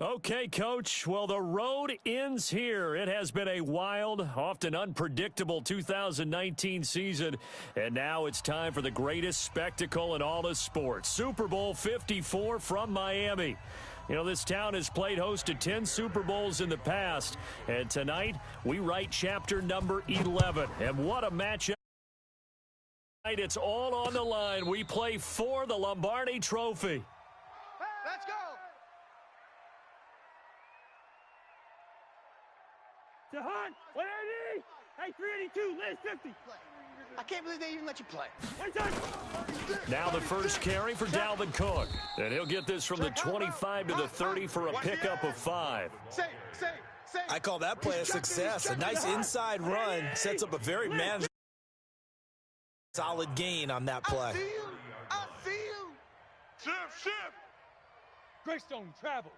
Okay, Coach. Well, the road ends here. It has been a wild, often unpredictable 2019 season, and now it's time for the greatest spectacle in all of sports. Super Bowl 54 from Miami. You know, this town has played host to 10 Super Bowls in the past, and tonight we write chapter number 11. And what a matchup. It's all on the line. We play for the Lombardi Trophy. Let's go. Jahan, 180. Hey, 382. Liz, 50. I can't believe they even let you play. Now the first carry for Dalvin Cook. And he'll get this from the 25 to the 30 for a pickup of 5. I call that play a success. A nice inside run sets up a very manageable, solid gain on that play. I see you. Shift. Greystone, travel.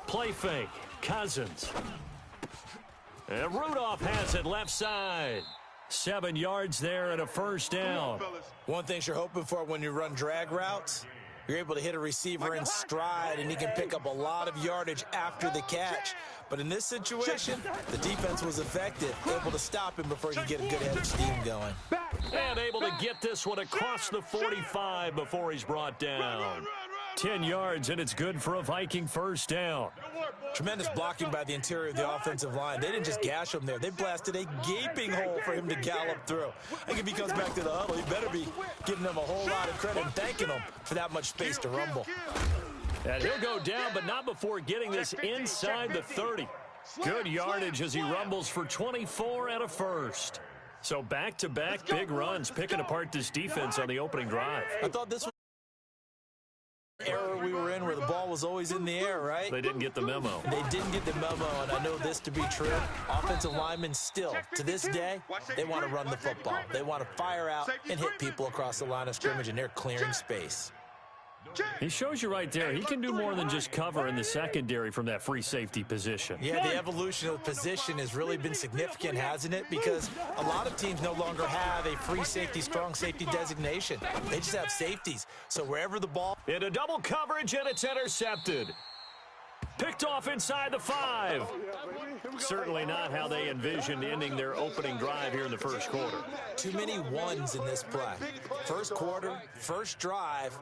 Play fake. Cousins. And Rudolph has it left side. 7 yards there and a first down. One thing you're hoping for when you run drag routes, you're able to hit a receiver in stride, and he can pick up a lot of yardage after the catch. But in this situation, the defense was effective, able to stop him before he could get a good head of steam going. And able to get this one across the 45 before he's brought down. 10 yards, and it's good for a Viking first down. Tremendous blocking by the interior of the offensive line. They didn't just gash him there. They blasted a gaping hole for him to gallop through. I think if he comes back to the huddle, he better be giving them a whole lot of credit and thanking them for that much space to rumble. And he'll go down, but not before getting this inside the 30. Good yardage as he rumbles for 24 and a first. So back-to-back big runs, picking apart this defense on the opening drive. I thought this was error we were in where the ball was always in the air, right? They didn't get the memo. They didn't get the memo, and I know this to be true. Offensive linemen still, to this day, they want to run the football. They want to fire out and hit people across the line of scrimmage, and they're clearing space. He shows you right there. He can do more than just cover in the secondary from that free safety position. Yeah, the evolution of the position has really been significant, hasn't it? Because a lot of teams no longer have a free safety, strong safety designation. They just have safeties. So wherever the ball... Into double coverage, and it's intercepted. Picked off inside the 5. Certainly not how they envisioned ending their opening drive here in the first quarter. Too many ones in this play. First quarter, first drive,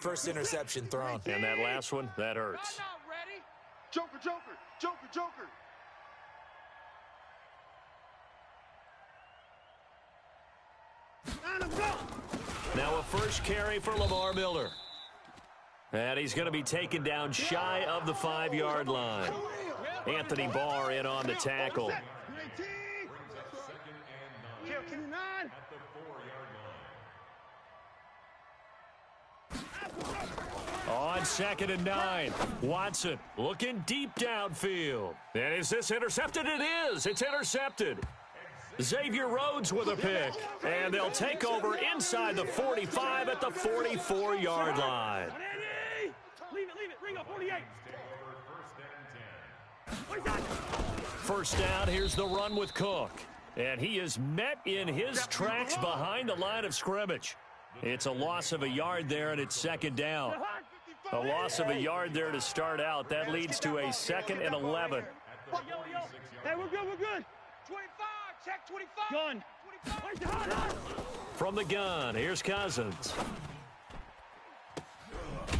first interception thrown. And that last one, that hurts. Joker. Now a first carry for Lamar Miller. And he's going to be taken down shy of the 5-yard line. Anthony Barr in on the tackle. On 2nd and 9, Watson looking deep downfield. And is this intercepted? It is. It's intercepted. Xavier Rhodes with a pick. And they'll take over inside the 45 at the 44-yard line. Leave it. Ring up, 48. First down, here's the run with Cook. And he is met in his tracks behind the line of scrimmage. It's a loss of a yard there, and it's 2nd down. A loss of a yard there to start out. That leads to a 2nd and 11. Hey, we're good. 25, check 25. Gun. From the gun, here's Cousins.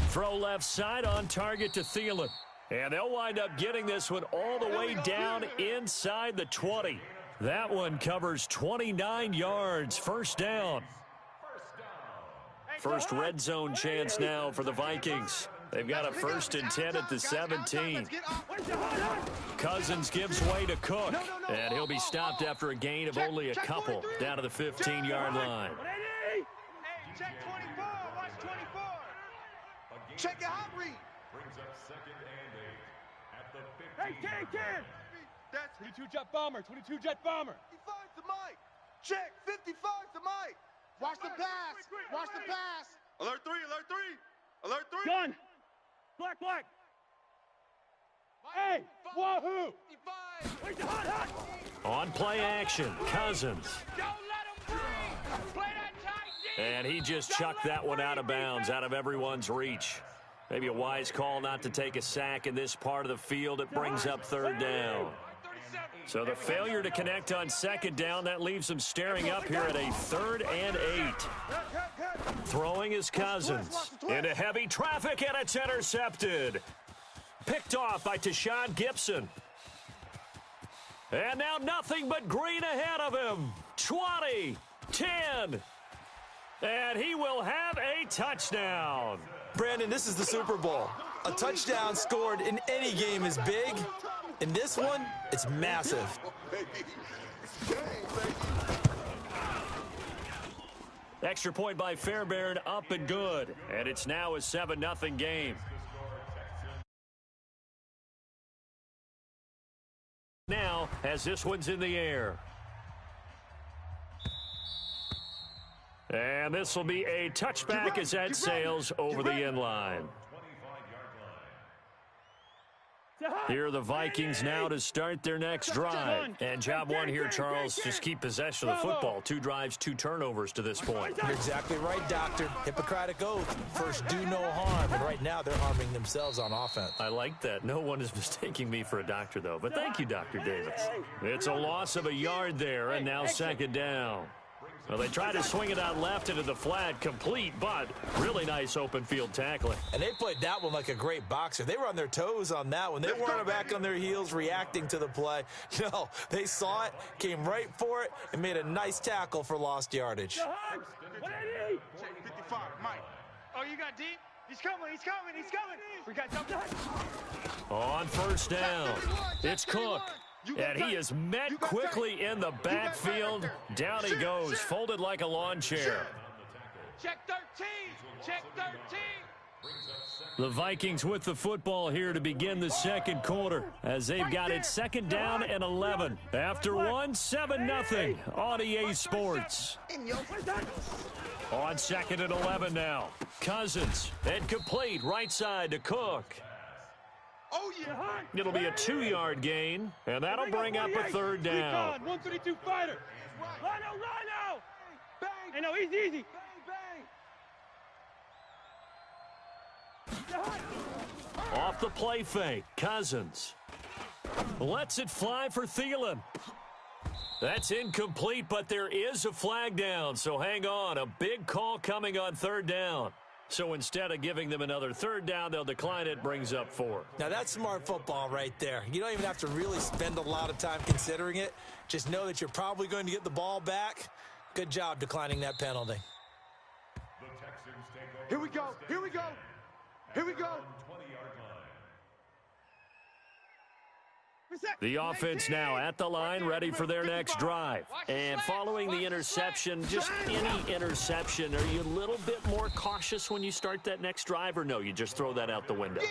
Throw left side on target to Thielen. And they'll wind up getting this one all the way down inside the 20. That one covers 29 yards. First down. First red zone chance now for the Vikings. They've got a 1st and 10 at the 17. Cousins gives way to Cook. And he'll be stopped after a gain of only a couple down to the 15-yard line. Hey, check 24. Watch 24. Check your hot read. Brings up 2nd and 8 at the 15. Hey, That's 22 jet bomber. 22 jet bomber. 55's the mic. Check 55's the mic. Watch the pass. Watch the pass. Alert 3. Gun. Black. Hey, wahoo. 55. Hot. On play action, Cousins. Don't let him breathe. Play that tight D. And he just chucked that one out of bounds, out of everyone's reach. Maybe a wise call not to take a sack in this part of the field. It brings up third down. So the failure to connect on second down, that leaves them staring up here at a 3rd and 8. Throwing is Cousins. Into heavy traffic, and it's intercepted. Picked off by Tashawn Gibson. And now nothing but green ahead of him. 20, 10. And he will have a touchdown. Brandon, this is the Super Bowl. A touchdown scored in any game is big. In this one, it's massive. Extra point by Fairbairn, up and good. And it's now a 7-0 game. Now, as this one's in the air. And this will be a touchback as that sails over the end line. Here are the Vikings now to start their next drive. And job one here, Charles, just keep possession of the football. 2 drives, 2 turnovers to this point. You're exactly right, Doctor. Hippocratic oath. First, do no harm. And right now, they're harming themselves on offense. I like that. No one is mistaking me for a doctor, though. But thank you, Dr. Davis. It's a loss of a yard there, and now second down. Well, they tried to swing it out left into the flat, complete, but really nice open field tackling. And they played that one like a great boxer. They were on their toes on that one. They weren't back on their heels reacting to the play. No, they saw it, came right for it, and made a nice tackle for lost yardage. 55, Mike. Oh, you got deep? He's coming, he's coming, he's coming. We got jumped. On first down, it's Cook. And he is met quickly in the backfield. Down he goes, folded like a lawn chair. Check 13, check 13. The Vikings with the football here to begin the second quarter as they've got it second down and 11. After one, 7-0 on EA Sports. On second and 11 now. Cousins, incomplete, right side to Cook. Oh, yeah. It'll be a 2-yard gain, and that'll bring up a third down. 132 fighter. Rhino. Bang. Hey, no, easy. Bang. Off the play fake, Cousins lets it fly for Thielen. That's incomplete, but there is a flag down, so hang on. A big call coming on third down. So instead of giving them another third down, they'll decline it, brings up 4. Now, that's smart football right there. You don't even have to really spend a lot of time considering it. Just know that you're probably going to get the ball back. Good job declining that penalty. Here we go. The offense now at the line, ready for their next drive. And following the interception, just any interception, are you a little bit more cautious when you start that next drive, or no, you just throw that out the window?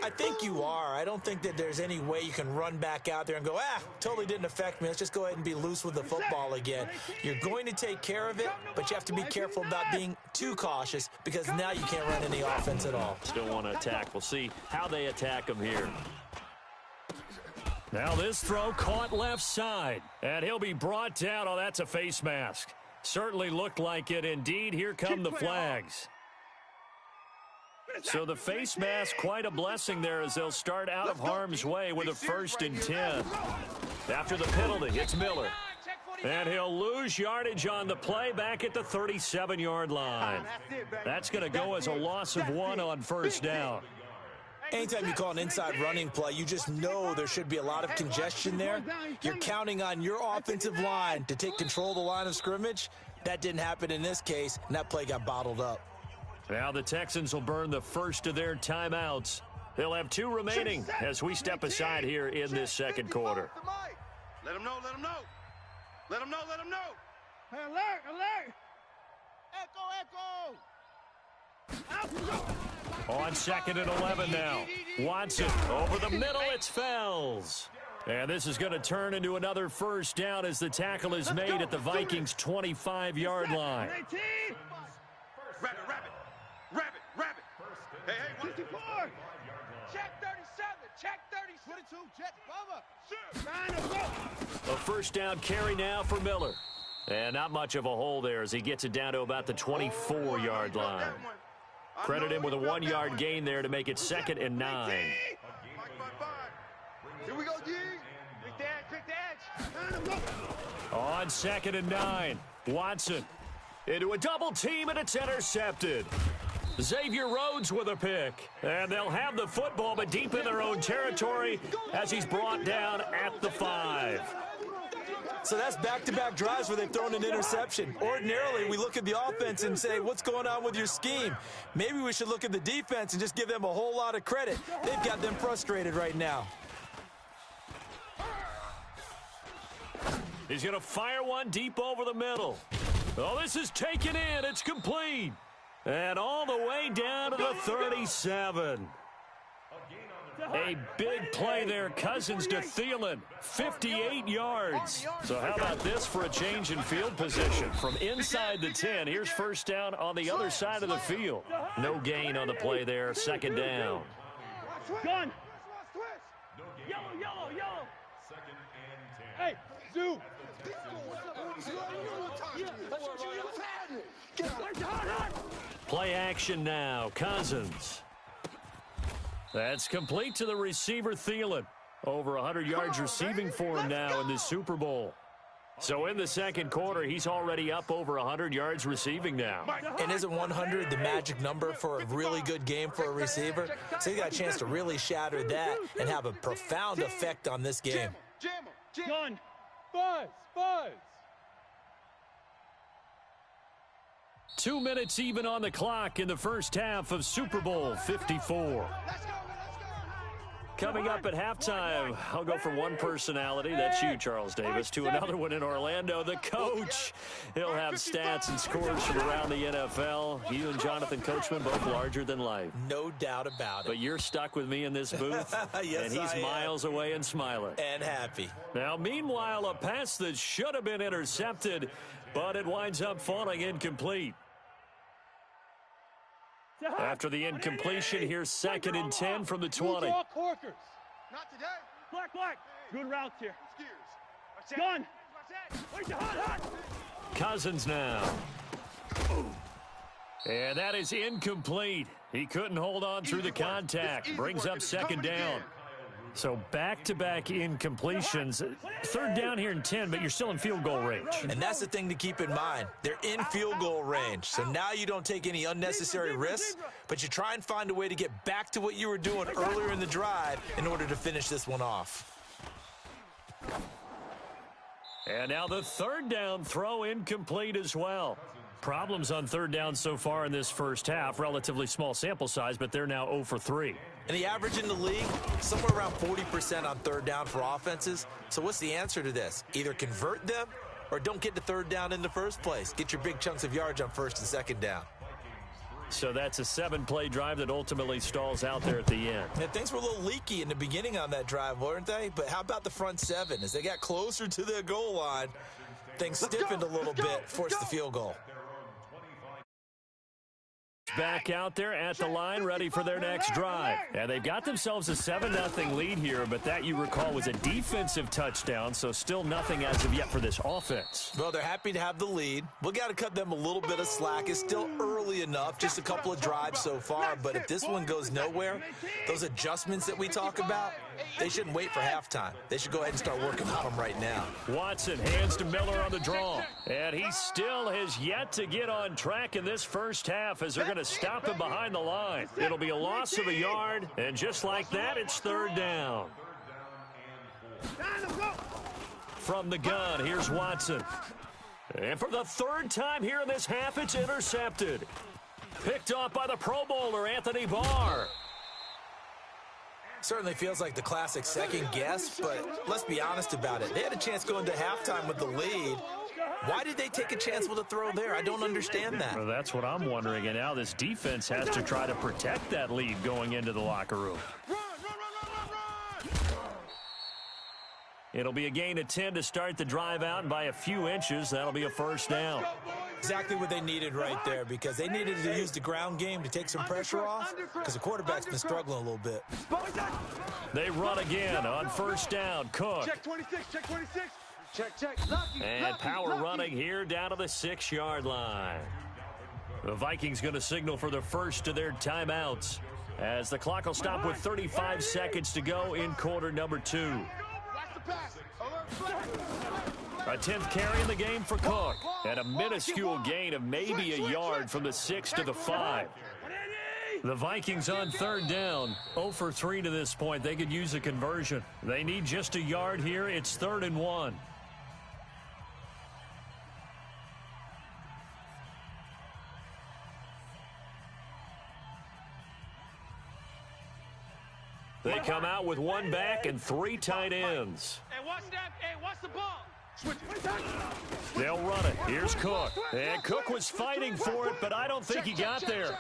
I think you are. I don't think that there's any way you can run back out there and go, totally didn't affect me. Let's just go ahead and be loose with the football again. You're going to take care of it, but you have to be careful about being too cautious because now you can't run any offense at all. Still want to attack. We'll see how they attack them here. Now this throw caught left side, and he'll be brought down. Oh, that's a face mask. Certainly looked like it. Indeed, here come the flags. So the face mask, quite a blessing there as they'll start out of harm's way with a 1st and 10. After the penalty, it's Miller. And he'll lose yardage on the play back at the 37-yard line. That's going to go as a loss of 1 on first down. Anytime you call an inside running play, you just know there should be a lot of congestion there. You're counting on your offensive line to take control of the line of scrimmage. That didn't happen in this case, and that play got bottled up. Now the Texans will burn the first of their timeouts. They'll have 2 remaining as we step aside here in this second quarter. Let him know. Hey, alert. Echo. On second and 11 now. Watson over the middle. It's Fells. And this is going to turn into another first down as the tackle is made at the Vikings' 25-yard line. Rabbit. Hey, 54. Check 37. Check 30. 22. Jet Bubba. A first down carry now for Miller. And not much of a hole there as he gets it down to about the 24-yard line. Credit him with a 1-yard gain there to make it 2nd and 9. Here we go, G. Pick the edge. On 2nd and 9, Watson into a double team, and it's intercepted. Xavier Rhodes with a pick. And they'll have the football, but deep in their own territory as he's brought down at the 5. So that's back-to-back drives where they've thrown an interception. Ordinarily, we look at the offense and say, what's going on with your scheme? Maybe we should look at the defense and just give them a whole lot of credit. They've got them frustrated right now. He's going to fire one deep over the middle. Oh, this is taken in. It's complete. And all the way down to the 37. A big play there, Cousins to Thielen, 58 yards. So how about this for a change in field position? From inside the 10, here's first down on the other side of the field. No gain on the play there, 2nd down. Gun. Yellow. Hey, Zoo. Play action now, Cousins. That's complete to the receiver, Thielen. Over 100 yards receiving for him now in this Super Bowl. So in the second quarter, he's already up over 100 yards receiving now. And isn't 100 the magic number for a really good game for a receiver? So he got a chance to really shatter that and have a profound effect on this game. Gun. Buzz. 2 minutes even on the clock in the first half of Super Bowl 54. Coming up at halftime, I'll go from one personality, that's you, Charles Davis, to another one in Orlando, the coach. He'll have stats and scores from around the NFL. You and Jonathan Coachman, both larger than life. No doubt about it. But you're stuck with me in this booth, yes, and he's miles away and smiling. And happy. Now, meanwhile, a pass that should have been intercepted, but it winds up falling incomplete. After the incompletion, here's 2nd and 10 from the 20. Not today. Black. Good routes here. Gun. Cousins now. And that is incomplete. He couldn't hold on through the contact. Brings up 2nd down. So back-to-back incompletions. 3rd down here and 10, but you're still in field goal range. And that's the thing to keep in mind. They're in field goal range. So now you don't take any unnecessary risks, but you try and find a way to get back to what you were doing earlier in the drive in order to finish this one off. And now the 3rd down throw incomplete as well. Problems on 3rd down so far in this first half. Relatively small sample size, but they're now 0 for 3. And the average in the league, somewhere around 40% on 3rd down for offenses. So what's the answer to this? Either convert them or don't get to 3rd down in the first place. Get your big chunks of yards on 1st and 2nd down. So that's a 7-play drive that ultimately stalls out there at the end. And things were a little leaky in the beginning on that drive, weren't they? But how about the front 7? As they got closer to the goal line, things stiffened a little bit, forced the field goal. Back out there at the line, ready for their next drive. And they've got themselves a 7-0 lead here, but that, you recall, was a defensive touchdown, so still nothing as of yet for this offense. Well, they're happy to have the lead. We got to cut them a little bit of slack. It's still early enough, just a couple of drives so far, but if this one goes nowhere, those adjustments that we talk about, they shouldn't wait for halftime. They should go ahead and start working on them right now. Watson hands to Miller on the draw, and he still has yet to get on track in this first half as they're going to stop him behind the line. It'll be a loss of a yard, and just like that, it's 3rd down. From the gun, here's Watson. And for the 3rd time here in this half, it's intercepted. Picked off by the Pro Bowler, Anthony Barr. Certainly feels like the classic second guess, but let's be honest about it. They had a chance going to halftime with the lead. Why did they take a chance with a throw there? I don't understand that. Well, that's what I'm wondering, and now this defense has to try to protect that lead going into the locker room. It'll be a gain of 10 to start the drive out, and by a few inches, that'll be a 1st down. Exactly what they needed right there, because they needed to use the ground game to take some pressure off, because the quarterback's been struggling a little bit. They run again on 1st down. Cook. Check 26, check 26. Check. And power running here down to the 6-yard line. The Vikings going to signal for the first of their timeouts as the clock will stop with 35 seconds to go in quarter number 2. A 10th carry in the game for Cook, and a minuscule gain of maybe a yard from the 6 to the 5. The Vikings on third down, 0 for 3 to this point. They could use a conversion. They need just a yard here. It's 3rd and 1. They come out with one back and 3 tight ends. Hey, watch that. Hey, watch the ball. They'll run it. Here's Cook. And Cook was fighting for it, but I don't think he got there.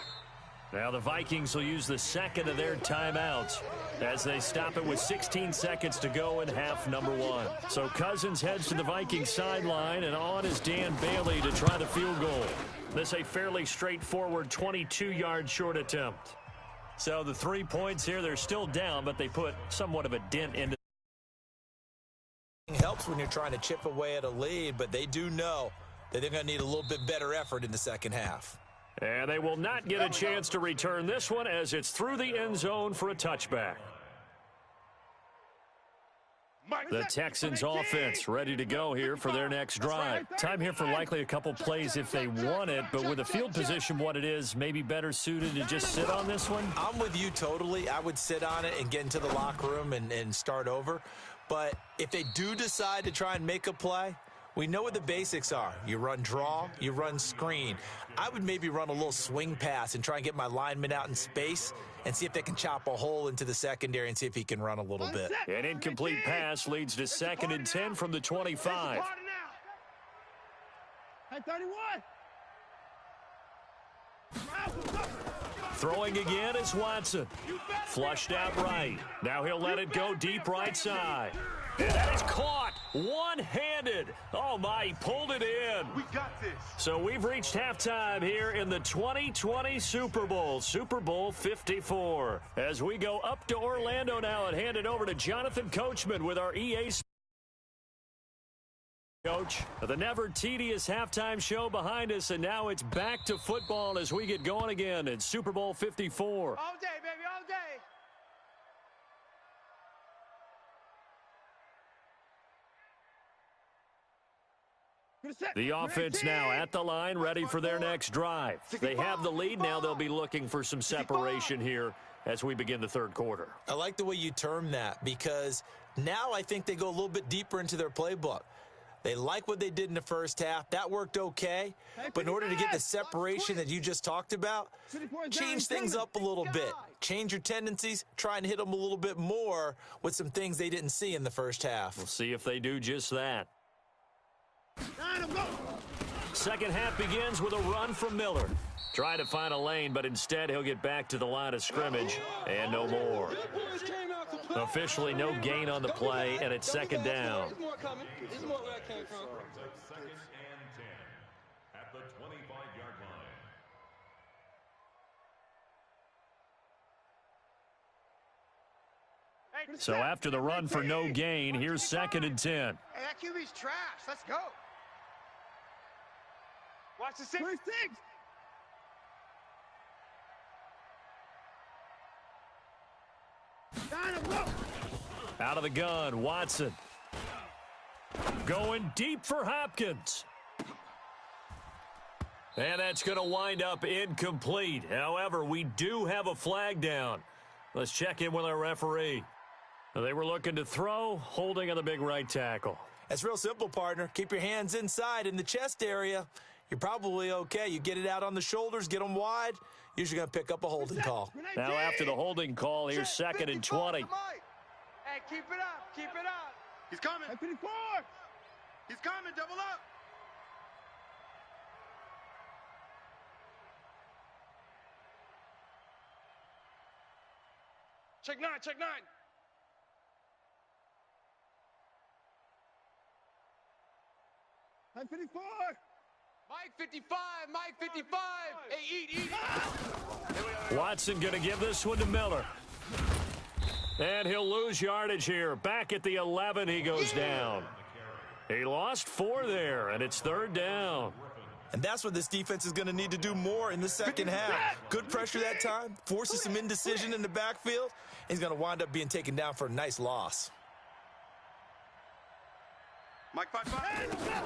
Now the Vikings will use the second of their timeouts as they stop it with 16 seconds to go in half number 1. So Cousins heads to the Vikings sideline, and on is Dan Bailey to try the field goal. This a fairly straightforward 22-yard short attempt. So the 3 points here, they're still down, but they put somewhat of a dent into. Helps when you're trying to chip away at a lead, but they do know that they're going to need a little bit better effort in the second half. And they will not get a chance to return this one as it's through the end zone for a touchback. The Texans offense ready to go here for their next drive. Time here for likely a couple plays if they want it, but with the field position what it is, maybe better suited to just sit on this one? I'm with you totally. I would sit on it and get into the locker room and start over. But if they do decide to try and make a play, we know what the basics are. You run draw, you run screen. I would maybe run a little swing pass and try and get my lineman out in space and see if they can chop a hole into the secondary and see if he can run a little bit. An incomplete pass leads to 2nd and 10 from the 25. Hey, 31. Throwing again is Watson. Flushed out right. Now he'll let it go deep right side. And that is caught one-handed. Oh, my, he pulled it in. We got this. So we've reached halftime here in the 2020 Super Bowl, Super Bowl 54. As we go up to Orlando now and hand it over to Jonathan Coachman with our EA Coach. The never tedious halftime show behind us, and now it's back to football as we get going again in Super Bowl 54. All day, baby, all day. The offense now at the line, ready for their next drive. They have the lead. Now they'll be looking for some separation here as we begin the third quarter. I like the way you term that because now I think they go a little bit deeper into their playbook. They like what they did in the first half. That worked okay. But in order to get the separation that you just talked about, change things up a little bit. Change your tendencies. Try and hit them a little bit more with some things they didn't see in the first half. We'll see if they do just that. Second half begins with a run from Miller. Try to find a lane, but instead he'll get back to the line of scrimmage and no more. Officially no gain on the play, and it's 2nd down. Second and 10 at the 25-yard line. So after the run for no gain, here's 2nd and 10. Hey, that QB's trash. Let's go. Watch the 6. Out of the gun, Watson. Going deep for Hopkins. And that's going to wind up incomplete. However, we do have a flag down. Let's check in with our referee. They were looking to throw, holding on the big right tackle. That's real simple, partner. Keep your hands inside in the chest area. You're probably okay. You get it out on the shoulders, get them wide. Usually going to pick up a holding call. Now after the holding call, here's 2nd and 20. Hey, keep it up. Keep it up. He's coming. 54. He's coming. Double up. Check 9. Check 9. Hey, 54. Mike 55. Mike 55. Hey, eat. Watson going to give this one to Miller. And he'll lose yardage here. Back at the 11, he goes down. He lost 4 there, and it's 3rd down. And that's what this defense is going to need to do more in the second half. Good pressure that time, forces some indecision in the backfield. He's going to wind up being taken down for a nice loss. Mike 5-5.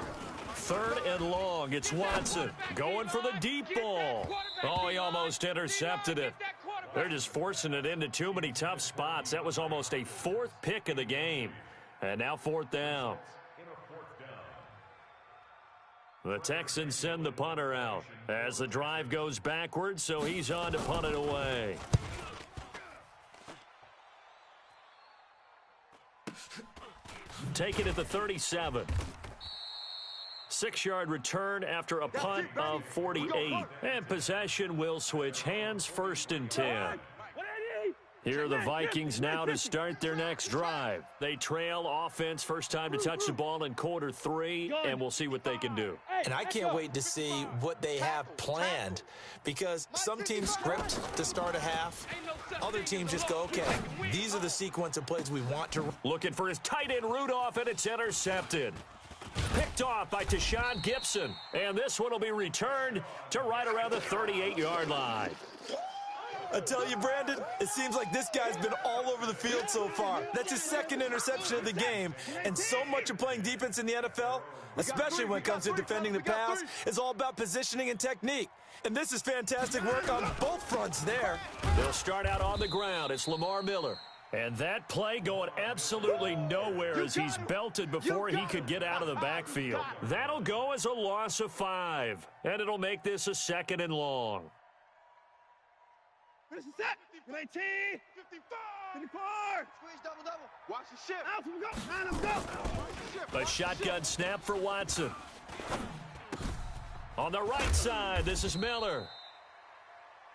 Third and long. It's Watson going for the deep ball. Oh, he almost intercepted it. They're just forcing it into too many tough spots. That was almost a fourth pick of the game. And now fourth down. The Texans send the punter out as the drive goes backwards, so he's on to punt it away. Take it at the 37. 6-yard return after a punt of 48. And possession will switch hands, 1st and 10. Here are the Vikings now to start their next drive. They trail offense, first time to touch the ball in quarter 3, and we'll see what they can do. And I can't wait to see what they have planned, because some teams script to start a half. Other teams just go, okay, these are the sequence of plays we want to. Looking for his tight end Rudolph, and it's intercepted. Picked off by Tashawn Gibson. And this one will be returned to right around the 38-yard line. I tell you, Brandon, it seems like this guy's been all over the field so far. That's his 2nd interception of the game. And so much of playing defense in the NFL, especially when it comes to defending the pass, is all about positioning and technique. And this is fantastic work on both fronts there. They'll start out on the ground. It's Lamar Miller. And that play going absolutely nowhere as he's belted before he could get out of the backfield. That'll go as a loss of 5. And it'll make this a 2nd and long. This is set. 19. 55. 54. Squeeze double. Watch the shift. Out from go. Out of go. A shotgun snap for Watson. On the right side, this is Miller.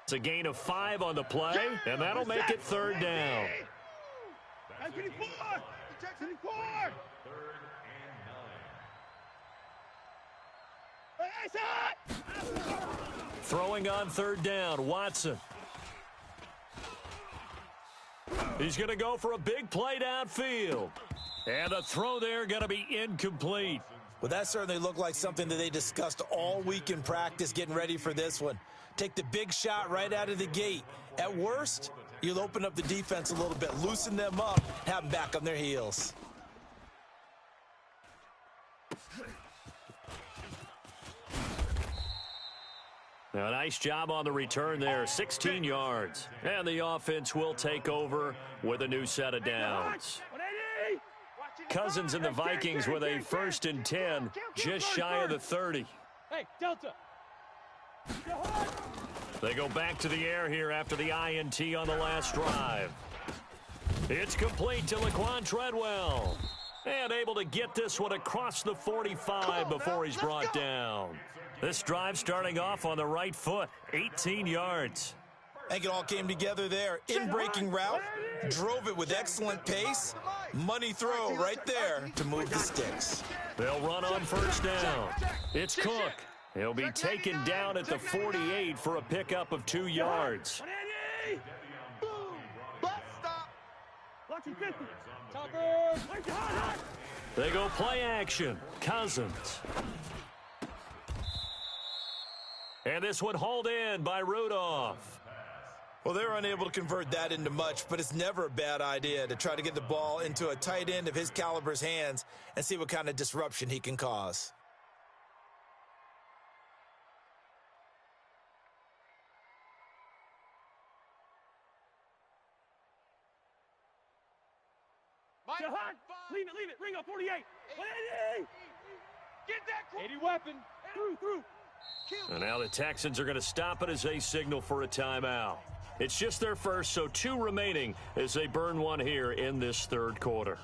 It's a gain of 5 on the play, and that'll make it 3rd down. 54. 54. 3rd and 9. Throwing on 3rd down, Watson. He's going to go for a big play downfield. And the throw there going to be incomplete. Well, that certainly looked like something that they discussed all week in practice getting ready for this one. Take the big shot right out of the gate. At worst, you'll open up the defense a little bit, loosen them up, have them back on their heels. Now, nice job on the return there, 16 yards. And the offense will take over with a new set of downs. Cousins and the Vikings with a 1st and 10, just shy of the 30. Hey, Delta. They go back to the air here after the INT on the last drive. It's complete to Laquan Treadwell. And able to get this one across the 45 before he's brought down. This drive starting off on the right foot, 18 yards. I think it all came together there. In-breaking route, drove it with excellent pace. Money throw right there to move the sticks. They'll run on 1st down. It's Cook. He'll be taken down at the 48 for a pickup of 2 yards. They go play action. Cousins. And this one hauled in by Rudolph. Well, they were unable to convert that into much, but it's never a bad idea to try to get the ball into a tight end of his caliber's hands and see what kind of disruption he can cause. Leave it. Ring up 48. 180. Get that 80 weapon. Through. And now the Texans are going to stop it as they signal for a timeout. It's just their first, so 2 remaining as they burn one here in this 3rd quarter.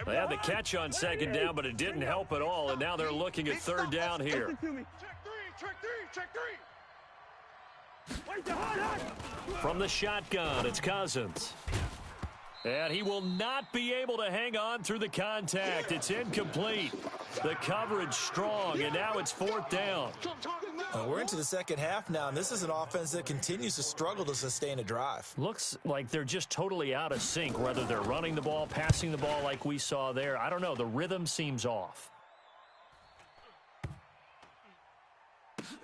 They had the catch on 2nd down, but it didn't help at all, and now they're looking at 3rd down here. Check three. From the shotgun, it's Cousins. And he will not be able to hang on through the contact. It's incomplete. The coverage strong, and now it's 4th down. We're into the second half now, and this is an offense that continues to struggle to sustain a drive. Looks like they're just totally out of sync, whether they're running the ball, passing the ball like we saw there. I don't know. The rhythm seems off.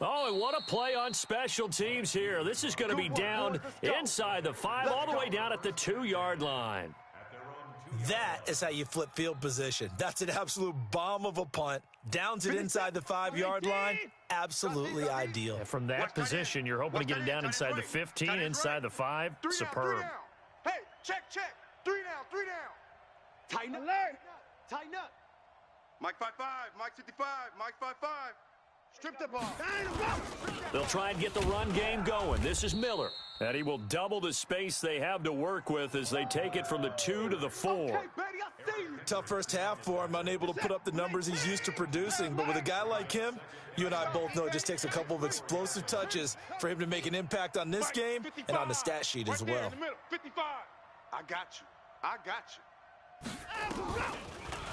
Oh, and what a play on special teams here. This is going to be down inside the 5, all the way down at the 2-yard line. That is how you flip field position. That's an absolute bomb of a punt. Downs it inside the 5-yard line. Absolutely ideal. And from that position, you're hoping to get it down inside the 15, inside the 5. Superb. Hey, check. 3 down. Tighten alert. Tighten up. Mike 5-5, Mike 55, Mike 5-5. Strip the ball. They'll try and get the run game going. This is Miller. And he will double the space they have to work with as they take it from the 2 to the 4. Okay, baby, I see you. Tough first half for him, unable to put up the numbers he's used to producing. But with a guy like him, you and I both know it just takes a couple of explosive touches for him to make an impact on this game and on the stat sheet as well. 55. I got you.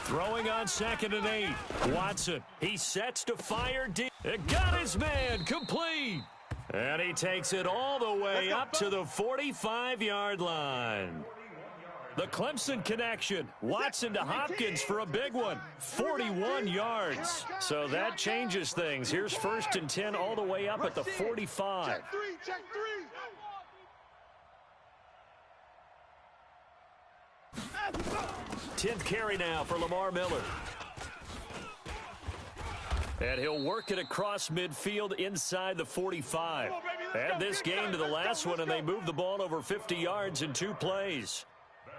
Throwing on 2nd and 8. Watson, he sets to fire deep. It got his man complete. And he takes it all the way up to the 45-yard line. The Clemson connection. Watson to Hopkins for a big one. 41 yards. So that changes things. Here's 1st and 10 all the way up at the 45. Check 3. 10th carry now for Lamar Miller. And he'll work it across midfield inside the 45. Add this game to the last one, and they move the ball over 50 yards in 2 plays.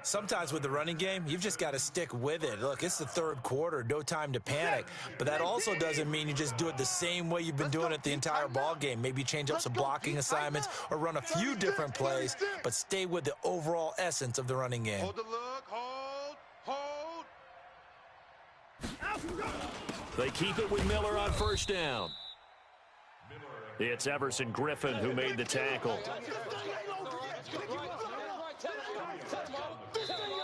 Sometimes with the running game, you've just got to stick with it. Look, it's the 3rd quarter, no time to panic. But that also doesn't mean you just do it the same way you've been doing it the entire ball game. Maybe change up some blocking assignments or run a few different plays, but stay with the overall essence of the running game. Hold the look. Hold. They keep it with Miller on 1st down. It's Everson Griffin who made the tackle.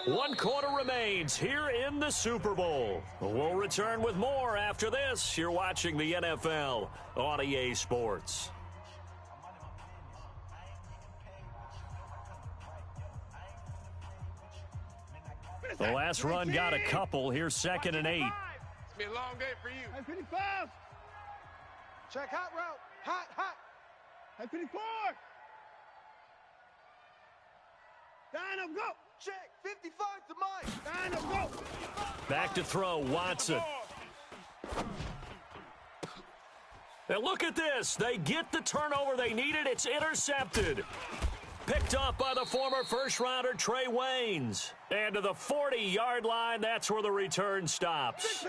1 quarter remains here in the Super Bowl. We'll return with more after this. You're watching the NFL on EA Sports. The last run got a couple. Here's 2nd and 8. It's been a long day for you. 55. Check hot route. Hot. 54. Down, go. Check 55 to Mike. Down, go. Back to throw, Watson. And look at this. They get the turnover they needed. It's intercepted. Picked off by the former first-rounder Trey Waynes. And to the 40-yard line, that's where the return stops.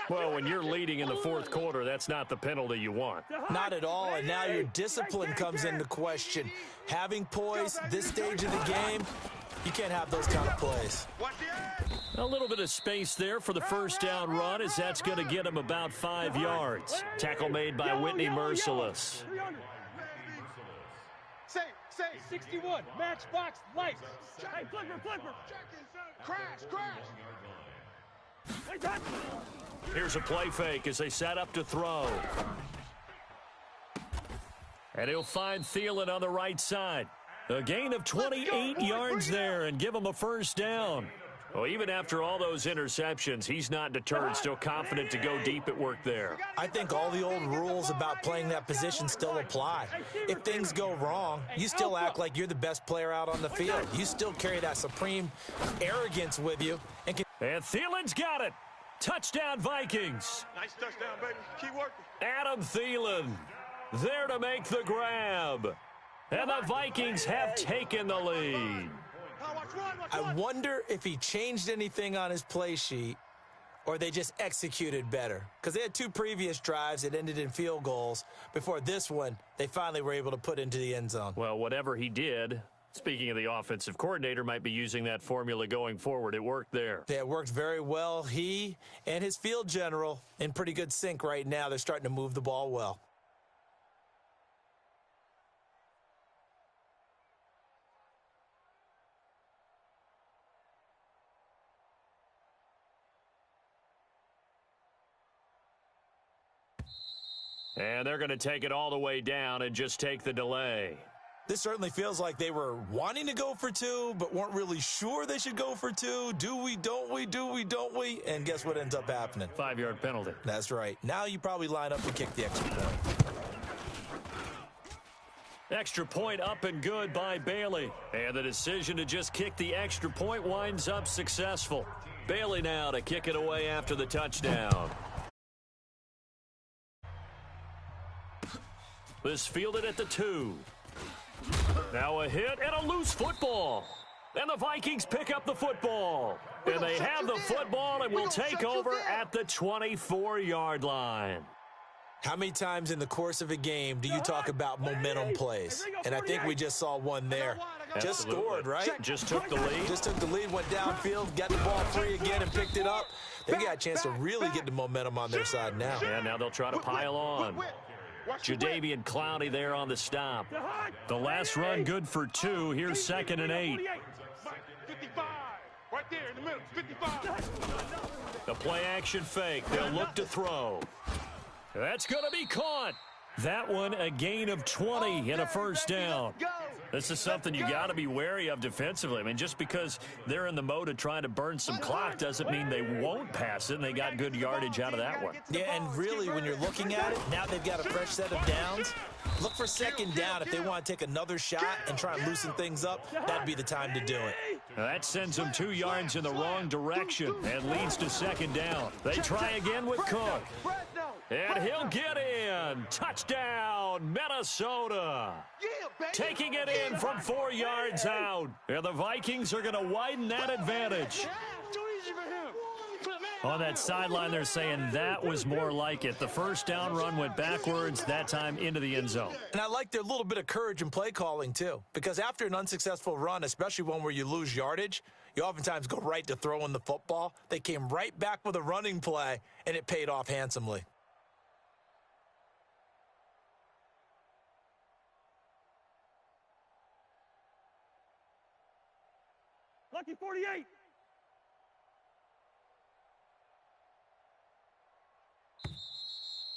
Well, when you're leading in the 4th quarter, that's not the penalty you want. Not at all, and now your discipline comes into question. Having poise this stage of the game, you can't have those kind of plays. A little bit of space there for the 1st down run, as that's going to get him about 5 yards. Tackle made by Whitney Merciless. Say. 61. Matchbox lights. Hey, flipper. Crash. Here's a play fake as they set up to throw. And he'll find Thielen on the right side. A gain of 28 yards there and give him a 1st down. Well, even after all those interceptions, he's not deterred, still confident to go deep at work there. I think all the old rules about playing that position still apply. If things go wrong, you still act like you're the best player out on the field. You still carry that supreme arrogance with you. And Thielen's got it. Touchdown, Vikings. Nice touchdown, baby. Keep working. Adam Thielen there to make the grab. And the Vikings have taken the lead. I wonder if he changed anything on his play sheet or they just executed better. Because they had 2 previous drives that ended in field goals. Before this one, they finally were able to put into the end zone. Well, whatever he did, speaking of the offensive coordinator, might be using that formula going forward. It worked there. Yeah, it worked very well. He and his field general in pretty good sync right now. They're starting to move the ball well. And they're going to take it all the way down and just take the delay. This certainly feels like they were wanting to go for two, but weren't really sure they should go for two. Do we, don't we, do we, don't we? And guess what ends up happening? 5-yard penalty. That's right. Now you probably line up and kick the extra point. Extra point up and good by Bailey. And the decision to just kick the extra point winds up successful. Bailey now to kick it away after the touchdown. This fielded at the 2. Now a hit and a loose football. And the Vikings pick up the football. And they have the football and will take over at the 24-yard line. How many times in the course of a game do you talk about momentum plays? And I think we just saw one there. Just scored, right? Just took the lead. Just took the lead, went downfield, got the ball free again and picked it up. They got a chance to really get the momentum on their side now. Yeah, now they'll try to pile on. Jadavian Clowney there on the stop. The last run good for 2. Here's 2nd and 8. 55. Right there in the middle. 55. The play action fake. They'll look to throw. That's going to be caught. That one a gain of 20 and a first down. This is something you got to be wary of defensively. I mean, just because they're in the mode of trying to burn some clock doesn't mean they won't pass it, and they got good yardage out of that one. Yeah, and really, when you're looking at it, now they've got a fresh set of downs. Look for 2nd down if they want to take another shot and try and loosen things up. That'd be the time to do it. Now that sends them 2 yards in the wrong direction and leads to 2nd down. They try again with Cook. And he'll get in. Touchdown, Minnesota. Taking it in from 4 yards out. And the Vikings are going to widen that advantage. On that sideline, they're saying that was more like it. The first down run went backwards, that time into the end zone. And I like their little bit of courage in play calling, too. Because after an unsuccessful run, especially one where you lose yardage, you oftentimes go right to throwing the football. They came right back with a running play, and it paid off handsomely. Lucky 48.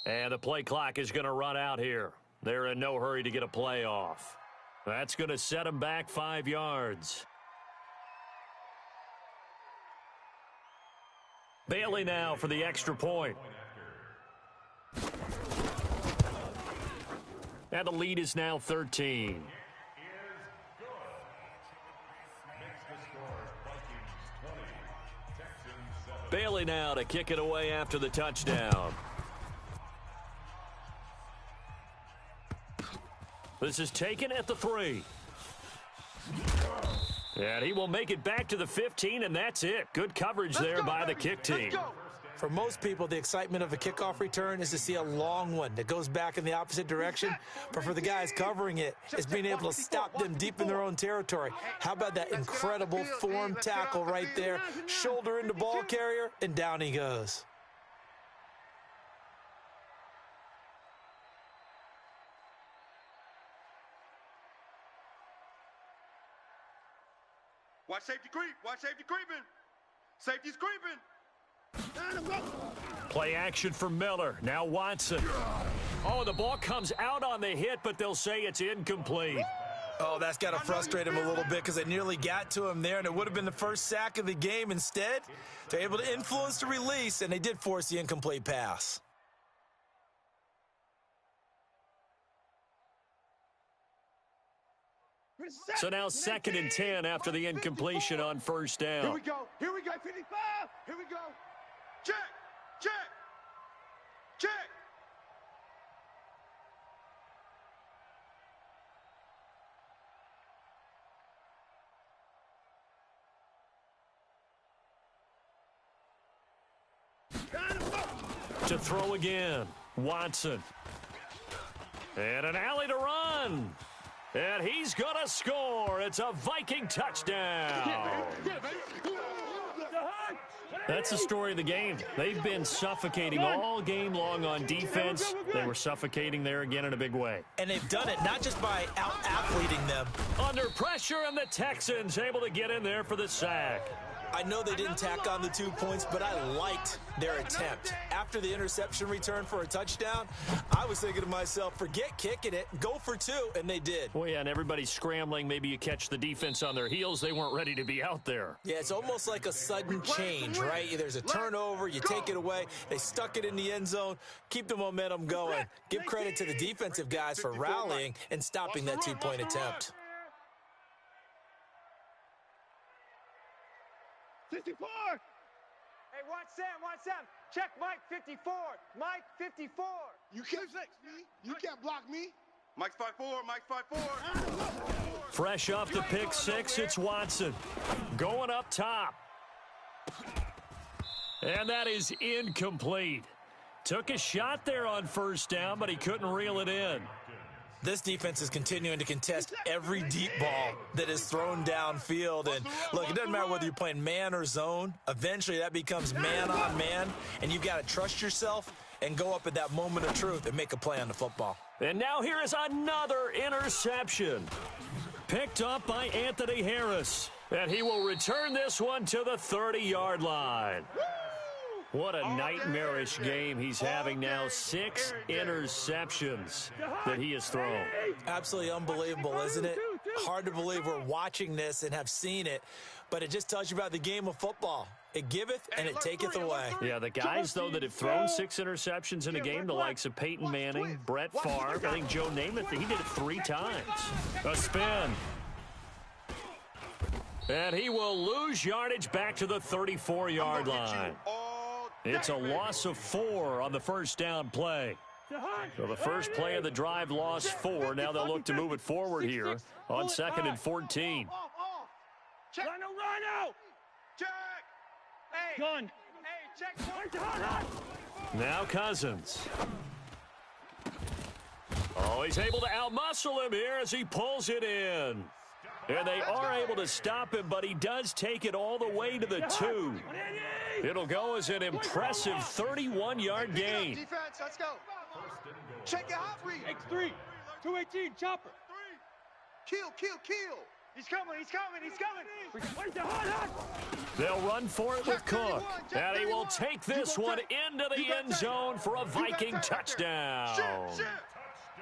And the play clock is going to run out here. They're in no hurry to get a play off. That's going to set them back 5 yards. Bailey now for the extra point. And the lead is now 13. Bailey now to kick it away after the touchdown. This is taken at the 3. And he will make it back to the 15, and that's it. Good coverage there by the kick team. For most people, the excitement of a kickoff return is to see a long one that goes back in the opposite direction. But for the guys covering it, it's being able to stop them deep in their own territory. How about that incredible form tackle right there? Shoulder into ball carrier, and down he goes. Watch safety creep. Watch safety creeping. Safety's creeping. Play action for Miller. Now Watson. Oh, the ball comes out on the hit, but they'll say it's incomplete. Oh, that's got to frustrate him a little bit because they nearly got to him there, and it would have been the first sack of the game. Instead, they're able to influence the release, and they did force the incomplete pass. So now 2nd and 10 after the incompletion on first down. Here we go. Here we go. 55. Here we go. Check. Check. Check. To throw again. Watson. And an alley to run. And he's going to score. It's a Viking touchdown. That's the story of the game. They've been suffocating all game long on defense. They were suffocating there again in a big way. And they've done it not just by out-athleting them. Under pressure, and the Texans able to get in there for the sack. I know they didn't tack on the 2 points, but I liked their attempt. After the interception return for a touchdown, I was thinking to myself, forget kicking it, go for 2, and they did. Well, yeah, and everybody's scrambling. Maybe you catch the defense on their heels. They weren't ready to be out there. Yeah, it's almost like a sudden change, right? There's a turnover, you take it away. They stuck it in the end zone. Keep the momentum going. Give credit to the defensive guys for rallying and stopping that 2-point attempt. 64! Hey, watch Sam. Check Mike 54. Mike 54. You can't fix me. You can't block me. Mike's 5'4", Mike's 5'4". Fresh off the pick six, it's Watson. Going up top. And that is incomplete. Took a shot there on first down, but he couldn't reel it in. This defense is continuing to contest every deep ball that is thrown downfield. And, look, it doesn't matter whether you're playing man or zone. Eventually, that becomes man on man, and you've got to trust yourself and go up at that moment of truth and make a play on the football. And now here is another interception. Picked up by Anthony Harris. And he will return this one to the 30-yard line. What a nightmarish game he's having now. 6 interceptions that he has thrown. Absolutely unbelievable, isn't it? Hard to believe we're watching this and have seen it, but it just tells you about the game of football. It giveth and it taketh away. Yeah, the guys, though, that have thrown 6 interceptions in a game, the likes of Peyton Manning, Brett Favre, I think Joe Namath, he did it 3 times. A spin. And he will lose yardage back to the 34-yard line. It's a loss of 4 on the first down play. So the first play of the drive lost 4. Now they'll look to move it forward here on 2nd and 14. Rhino! Check! Hey! Gun! Hey, check! Now Cousins. Oh, he's able to outmuscle him here as he pulls it in. And they are able to stop him, but he does take it all the way to the 2. It'll go as an impressive 31-yard gain. Defense, let's go. Check your hot read. X3, 218, chopper. Kill. He's coming. Where's the hot? They'll run for it with Cook. And he will take this one into the end zone for a Viking touchdown.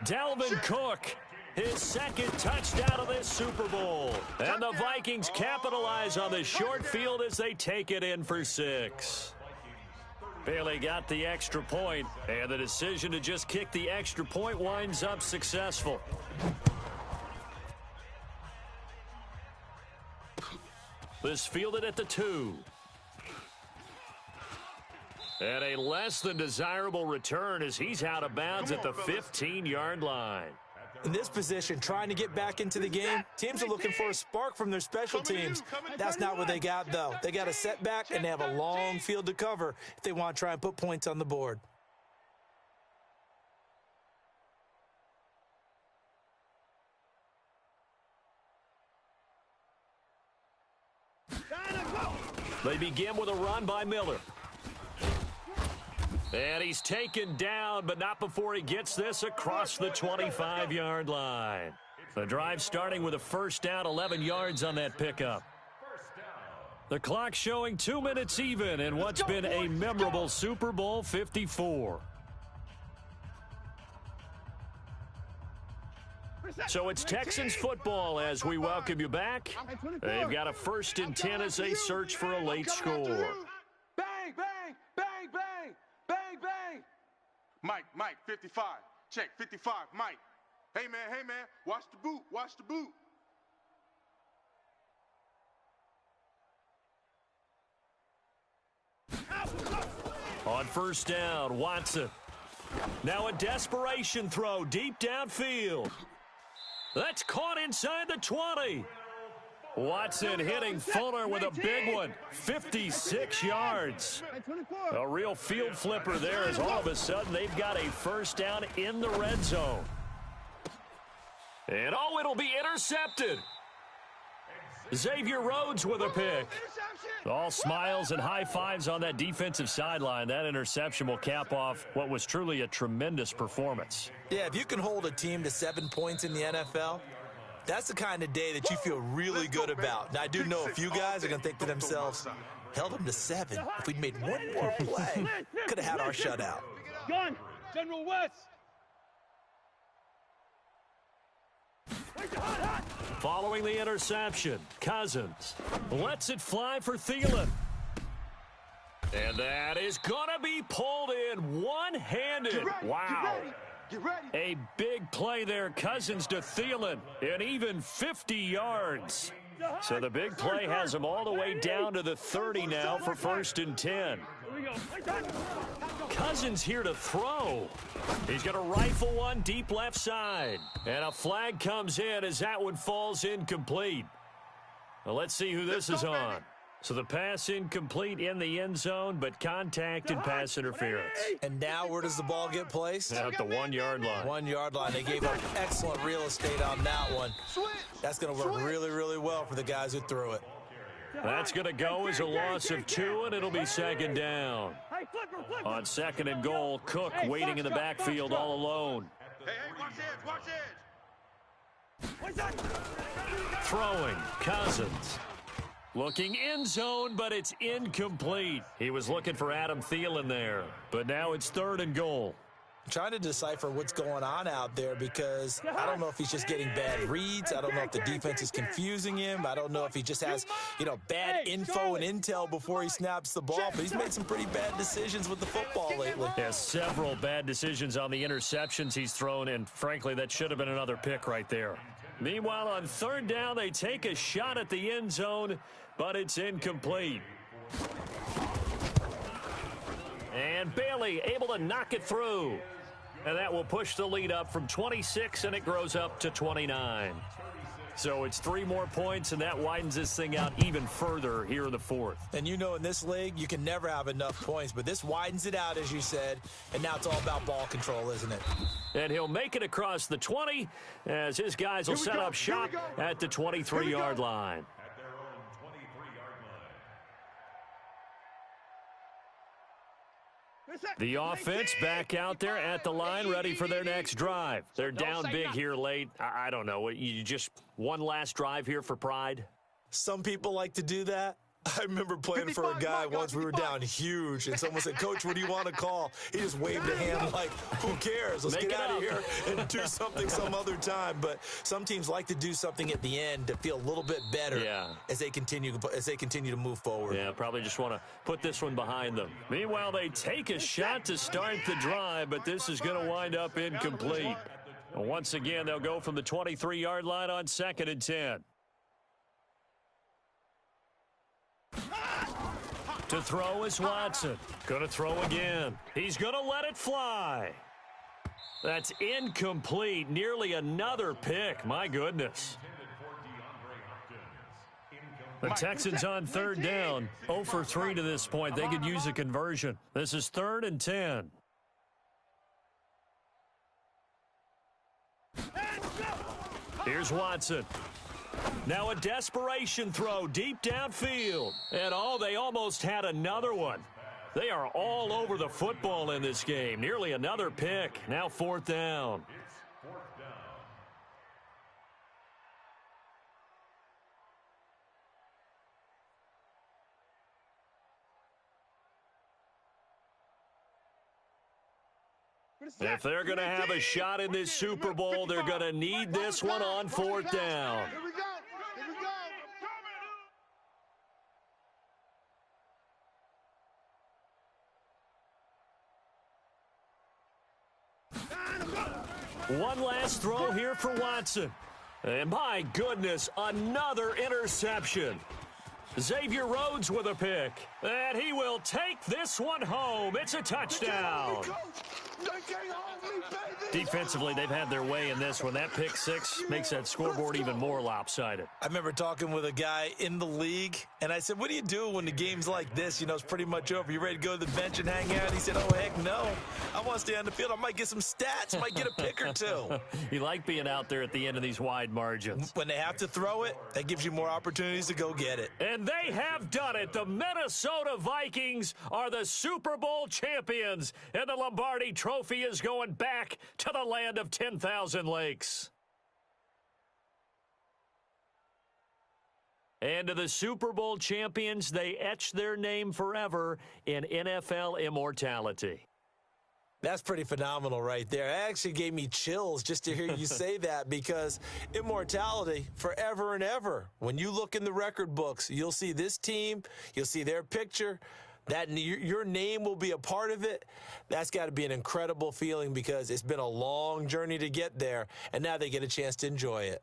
Dalvin Cook, his second touchdown of this Super Bowl. And the Vikings capitalize on the short field as they take it in for 6. Bailey got the extra point, and the decision to just kick the extra point winds up successful. This fielded at the 2. And a less than desirable return as he's out of bounds at the 15-yard line. In this position, trying to get back into the game, teams are looking for a spark from their special teams. That's not what they got, though. They got a setback, and they have a long field to cover if they want to try and put points on the board. They begin with a run by Miller. And he's taken down, but not before he gets this across the 25-yard line. The drive starting with a first down, 11 yards on that pickup. The clock showing 2 minutes even in what's been a memorable Super Bowl 54. So it's Texans football as we welcome you back. They've got a 1st and 10 as they search for a late score. Bang, bang, bang, bang, bang, bang. Mike, 55. Check, 55, Mike. Hey, man, watch the boot. On first down, Watson. Now a desperation throw deep downfield. That's caught inside the 20. Watson hitting Fuller with a big one, 56 yards. A real field flipper there as all of a sudden they've got a first down in the red zone. And oh, it'll be intercepted. Xavier Rhodes with a pick. All smiles and high fives on that defensive sideline. That interception will cap off what was truly a tremendous performance. Yeah, if you can hold a team to 7 points in the NFL, That's the kind of day that you feel really good about. Now, I do know a few guys are going to think to themselves, held them to 7. If we'd made one more play, could have had our shutout. Gun, General West. Following the interception, Cousins lets it fly for Thielen. And that is going to be pulled in one-handed. Wow. Get ready. A big play there, Cousins to Thielen, and even 50 yards. So the big play has him all the way down to the 30 now for 1st and 10. Cousins here to throw. He's going to rifle one deep left side. And a flag comes in as that one falls incomplete. Well, let's see who this is on. So the pass incomplete in the end zone, but contact and pass interference. And now where does the ball get placed? At the 1-yard line. 1-yard line. They gave up excellent real estate on that one. That's going to work really, really well for the guys who threw it. That's going to go as a loss of 2, and it'll be 2nd down. On 2nd and goal, Cook waiting in the backfield all alone. Hey, watch edge. Throwing, Cousins. Looking end zone, but it's incomplete. He was looking for Adam Thielen there, but now it's 3rd and goal. Trying to decipher what's going on out there because I don't know if he's just getting bad reads. I don't know if the defense is confusing him. I don't know if he just has, bad info and intel before he snaps the ball. But he's made some pretty bad decisions with the football lately. Yeah, several bad decisions on the interceptions he's thrown, and frankly, that should have been another pick right there. Meanwhile, on 3rd down, they take a shot at the end zone, but it's incomplete. And Bailey able to knock it through. And that will push the lead up from 26, and it grows up to 29. So it's 3 more points, and that widens this thing out even further here in the 4th. And in this league, you can never have enough points, but this widens it out, as you said, and now it's all about ball control, isn't it? And he'll make it across the 20 as his guys will set up shop at the 23-yard line. The offense back out there at the line, ready for their next drive. They're down big here late. I don't know. You just one last drive here for pride? Some people like to do that. I remember playing for a guy once. We were down huge, and someone said, "Coach, what do you want to call?" He just waved a hand like, "Who cares? Let's get out of here and do something some other time." But some teams like to do something at the end to feel a little bit better as they continue to move forward. Yeah, probably just want to put this one behind them. Meanwhile, they take a shot to start the drive, but this is going to wind up incomplete. Once again, they'll go from the 23-yard line on 2nd and 10. To throw is Watson. Going to throw again. He's going to let it fly. That's incomplete. Nearly another pick. My goodness. The Texans on 3rd down. 0 for 3 to this point. They could use a conversion. This is 3rd and 10. Here's Watson. Now a desperation throw deep downfield. And they almost had another one. They are all over the football in this game. Nearly another pick. Now 4th down. If they're going to have a shot in this Super Bowl, they're going to need this one on 4th down. Here we go. One last throw here for Watson. And my goodness, another interception. Xavier Rhodes with a pick. And he will take this one home. It's a touchdown. Defensively, they've had their way in this one. That pick 6 makes that scoreboard even more lopsided. I remember talking with a guy in the league, and I said, "What do you do when the game's like this? It's pretty much over. You ready to go to the bench and hang out?" He said, "Oh, heck no. I want to stay on the field. I might get some stats. Might get a pick or 2. You like being out there at the end of these wide margins. When they have to throw it, that gives you more opportunities to go get it. And they have done it. The Minnesota Vikings are the Super Bowl champions, and the Lombardi Trophy is going back to the land of 10,000 lakes. And to the Super Bowl champions, they etch their name forever in NFL immortality. That's pretty phenomenal right there. It actually gave me chills just to hear you say that, because immortality forever and ever. When you look in the record books, you'll see this team, you'll see their picture, that your name will be a part of it. That's got to be an incredible feeling, because it's been a long journey to get there, and now they get a chance to enjoy it.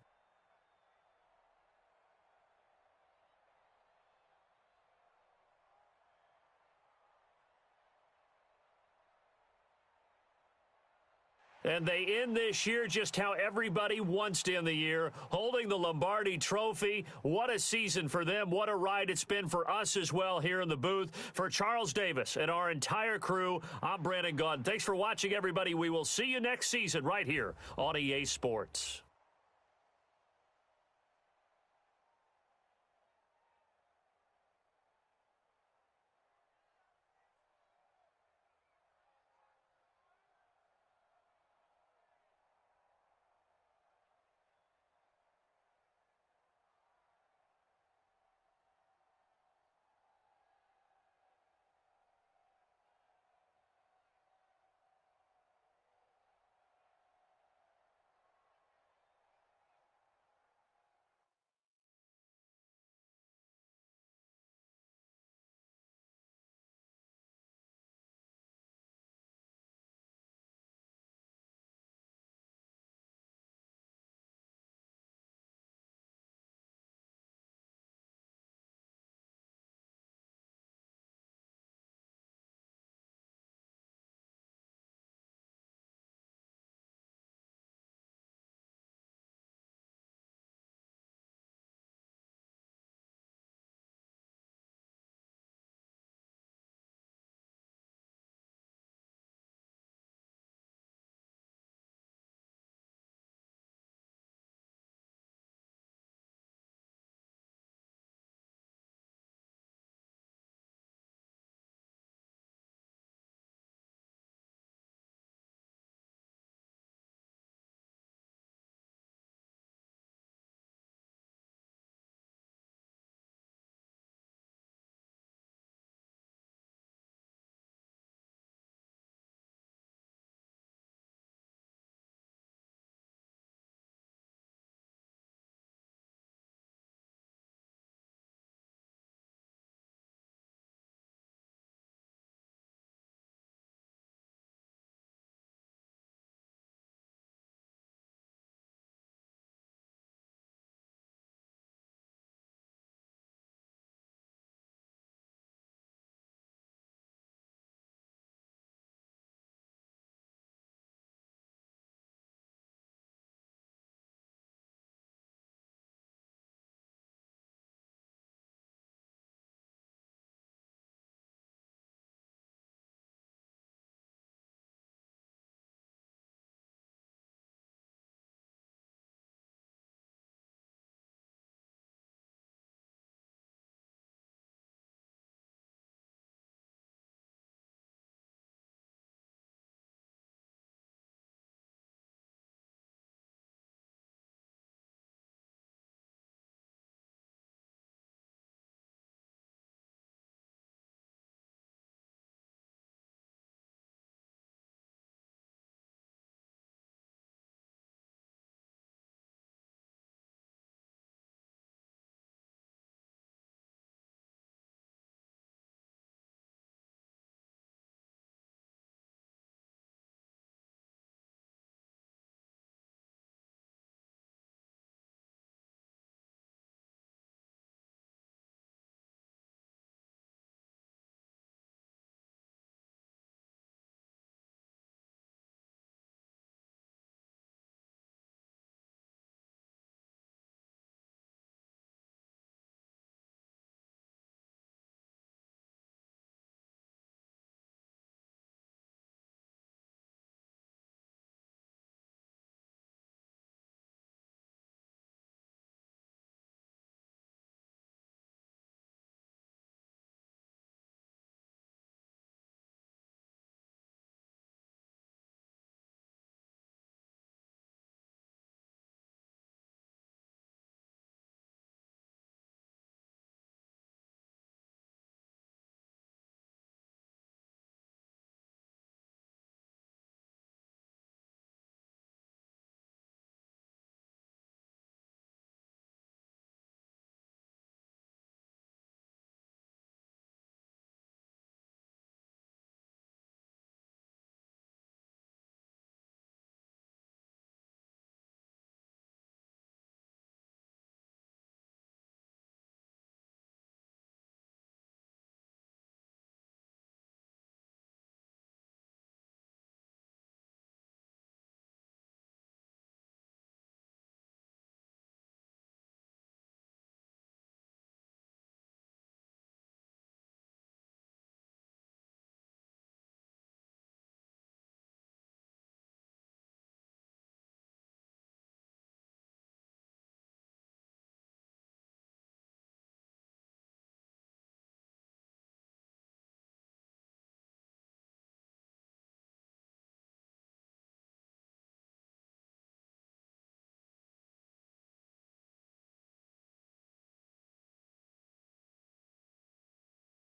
And they end this year just how everybody wants to end the year, holding the Lombardi Trophy. What a season for them. What a ride it's been for us as well here in the booth. For Charles Davis and our entire crew, I'm Brandon Gaudin. Thanks for watching, everybody. We will see you next season right here on EA Sports.